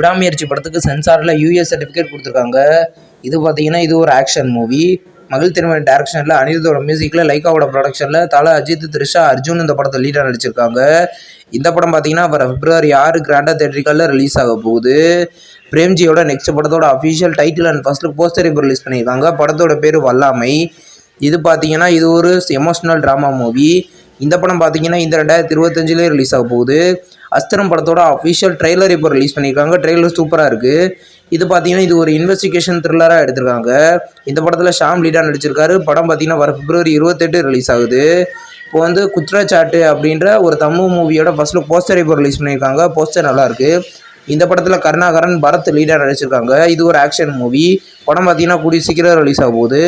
விடாமுயற்சி படத்துக்கு சென்சாரில் US certificate கொடுத்துருக்காங்க. இது பார்த்தீங்கன்னா இது ஒரு ஆக்ஷன் மூவி. மகிழ் திருமணி டேரக்ஷனில், அனிருத்தோட மியூசிக்கில், லைக்காவோட ப்ரொடக்ஷனில் தல, அஜித், த்ரிஷா, அர்ஜுன் இந்த படத்தை லீடாக நடிச்சிருக்காங்க. இந்த படம் பார்த்தீங்கன்னா வர February 6 கிராண்டாக தேட்டரிக்கலில் ரிலீஸ் ஆக போகுது. பிரேம்ஜியோட நெக்ஸ்ட் படத்தோட official title and first look poster இப்போ ரிலீஸ் பண்ணியிருக்காங்க. படத்தோட பேர் வல்லாமை. இது பார்த்தீங்கன்னா இது ஒரு எமோஷனல் ட்ராமா மூவி. இந்த படம் பார்த்தீங்கன்னா இந்த 2025 ரிலீஸ் ஆக போகுது. அஸ்திரம் படத்தோட அஃபிஷியல் ட்ரெய்லர் இப்போ ரிலீஸ் பண்ணியிருக்காங்க. ட்ரெய்லர் சூப்பராக இருக்குது. இது பார்த்தீங்கன்னா இது ஒரு இன்வெஸ்டிகேஷன் த்ரில்லராக எடுத்திருக்காங்க. இந்த படத்தில் ஷாம் லீடாக நடிச்சிருக்காரு. படம் பார்த்தீங்கன்னா வர February 28 ரிலீஸ் ஆகுது. இப்போ வந்து குற்றச்சாட்டு அப்படின்ற ஒரு தமிழ் மூவியோட ஃபர்ஸ்ட் லுக் போஸ்டர் இப்போ ரிலீஸ் பண்ணியிருக்காங்க. போஸ்டர் நல்லாயிருக்கு. இந்த படத்தில் கருணாகரன், பரத் லீடாக நடிச்சிருக்காங்க. இது ஒரு ஆக்ஷன் மூவி. படம் பார்த்தீங்கன்னா கூடிய சீக்கிரம் ரிலீஸ் ஆக போகுது.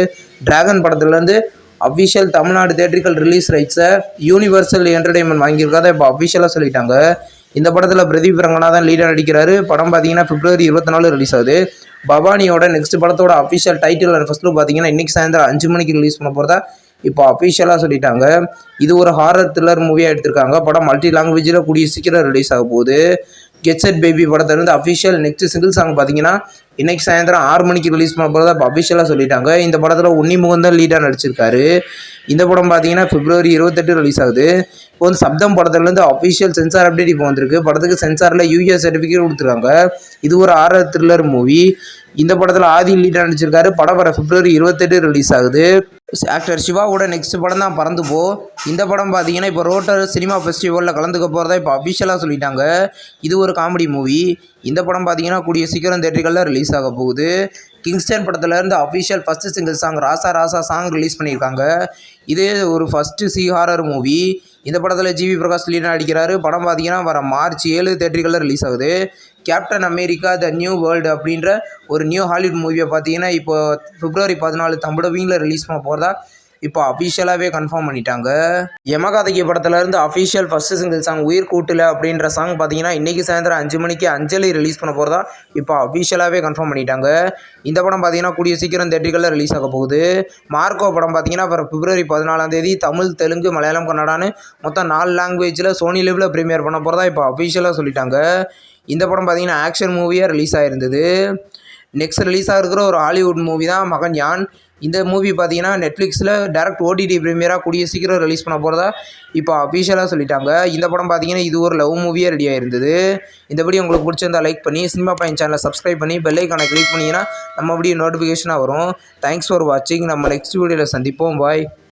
டிராகன் படத்துலேருந்து அஃபிஷியல் தமிழ்நாடு தேட்டரிக்கல் ரிலீஸ் ரைட்ஸை யூனிவர்சல் என்டர்டைன்மெண்ட் வாங்கியிருக்காத இப்போ அஃபிஷியலாக சொல்லிட்டாங்க. இந்த படத்தில் பிரதீப் ரங்கநாதன் லீடாக நடிக்கிறாரு. படம் பார்த்தீங்கன்னா February 24 ரிலீஸ் ஆகுது. பவானியோட நெக்ஸ்ட் படத்தோட official title and first look பார்த்தீங்கன்னா இன்றைக்கி சாயந்தரம் 5 மணிக்கு ரிலீஸ் பண்ண போகிறதா இப்போ அஃபிஷியலாக சொல்லிட்டாங்க. இது ஒரு ஹாரர் த்ரில்லர் மூவியாக எடுத்திருக்காங்க. படம் மல்டி லாங்குவேஜில் கூடிய சீக்கிரம் ரிலீஸ் ஆக போகுது. கெட் செட் பேபி படத்திலிருந்து அஃபிஷியல் நெக்ஸ்ட் சிங்கிள் சாங் பார்த்தீங்கன்னா இன்றைக்கி சாயந்தரம் 6 மணிக்கு ரிலீஸ் பண்ண போகிறதா இப்போ அஃபிஷியலாக சொல்லிட்டாங்க. இந்த படத்தில் உன்னி முகுந்தன் லீடாக நடிச்சிருக்காரு. இந்த படம் பார்த்தீங்கன்னா February 28 ரிலீஸ் ஆகுது. இப்போ வந்து சப்தம் படத்துலேருந்து அஃபிஷியல் சென்சார் அப்டேட் இப்போ வந்திருக்கு. படத்துக்கு சென்சாரில் யூஎஸ் சர்டிஃபிகேட் கொடுத்துருக்காங்க. இது ஒரு ஹாரர் த்ரில்லர் மூவி. இந்த படத்தில் ஆதி லீடாக நடிச்சிருக்காரு. படம் வர February 28 ரிலீஸ் ஆகுது. ஆக்டர் சிவாவோட நெக்ஸ்ட் படம் தான் பறந்து போ. இந்த படம் பார்த்தீங்கன்னா இப்போ ரோட்டர் சினிமா ஃபெஸ்டிவலில் கலந்துக்க போகிறதா இப்போ அஃபிஷியலாக சொல்லிட்டாங்க. இது ஒரு காமெடி மூவி. இந்த படம் பார்த்தீங்கன்னா கூடிய சீக்கிரம் தேட்டரிகளில் ரிலீஸ் ஆக போகுது. கிங்ஸ்டன் படத்துலேருந்து அஃபிஷியல் ஃபஸ்ட்டு சிங்கிள் சாங் ராசா ராசா சாங் ரிலீஸ் பண்ணியிருக்காங்க. இது ஒரு ஃபஸ்ட்டு ஹாரர் மூவி. இந்த படத்தில் ஜிவி பிரகாஷ் லீடாக நடிக்கிறாரு. படம் பார்த்தீங்கன்னா வர March 7 தேட்டரிகளில் ரிலீஸ் ஆகுது. Captain America the new world அப்படின்ற ஒரு நியூ ஹாலிவுட் மூவியை பார்த்தீங்கன்னா இப்போ February 14 தமிழ் டப்பிங்கில் ரிலீஸ் பண்ண போகிறதா இப்போ அஃபிஷியலாகவே கன்ஃபார்ம் பண்ணிட்டாங்க. யமகாதகி படத்துலேருந்து அஃபிஷியல் ஃபஸ்ட்டு சிங்கிள் சாங் உயிர் கூட்டில் அப்படின்ற சாங் பார்த்தீங்கன்னா இன்றைக்கி சாயந்தரம் 5 மணிக்கு அஞ்சலி ரிலீஸ் பண்ண போகிறதா இப்போ அஃபிஷியலாகவே கன்ஃபார்ம் பண்ணிட்டாங்க. இந்த படம் பார்த்தீங்கன்னா கூடிய சீக்கிரம் தேட்டரிகளில் ரிலீஸ் ஆக போகுது. மார்க்கோ படம் பார்த்தீங்கன்னா வர February 14 தமிழ், தெலுங்கு, மலையாளம், கன்னடான்னு மொத்தம் 4 லாங்குவேஜில் சோனி லிவ்வில் ப்ரீமியர் பண்ண போகிறதா இப்போ அஃபிஷியலாக சொல்லிட்டாங்க. இந்த படம் பார்த்தீங்கன்னா ஆக்ஷன் மூவியாக ரிலீஸ் ஆகிருந்தது. நெக்ஸ்ட் ரிலீஸ் ஆகிருக்கிற ஒரு ஹாலிவுட் மூவி தான் மகன் யான். இந்த மூவி பார்த்தீங்கன்னா நெட்ஃப்ளிக்ஸில் டேரக்ட் ஓடிடி ப்ரீமியராக கூடிய சீக்கிரம் ரிலீஸ் பண்ண போகிறதா இப்போ அஃபிஷியலாக சொல்லிட்டாங்க. இந்த படம் பார்த்தீங்கன்னா இது ஒரு லவ் மூவியாக ரெடியாக இருந்தது. இந்த வீடியோ உங்களுக்கு பிடிச்சிருந்தா லைக் பண்ணி சினிமா பாயிண்ட் சேனலை சப்ஸ்கிரைப் பண்ணி பெல் ஐக்கானை கிளிக் பண்ணிங்கன்னா நம்ம வீடியோ நோட்டிஃபிகேஷனாக வரும். தேங்க்ஸ் ஃபார் வாட்சிங். நம்ம நெக்ஸ்ட் வீடியோவில் சந்திப்போம். பாய்.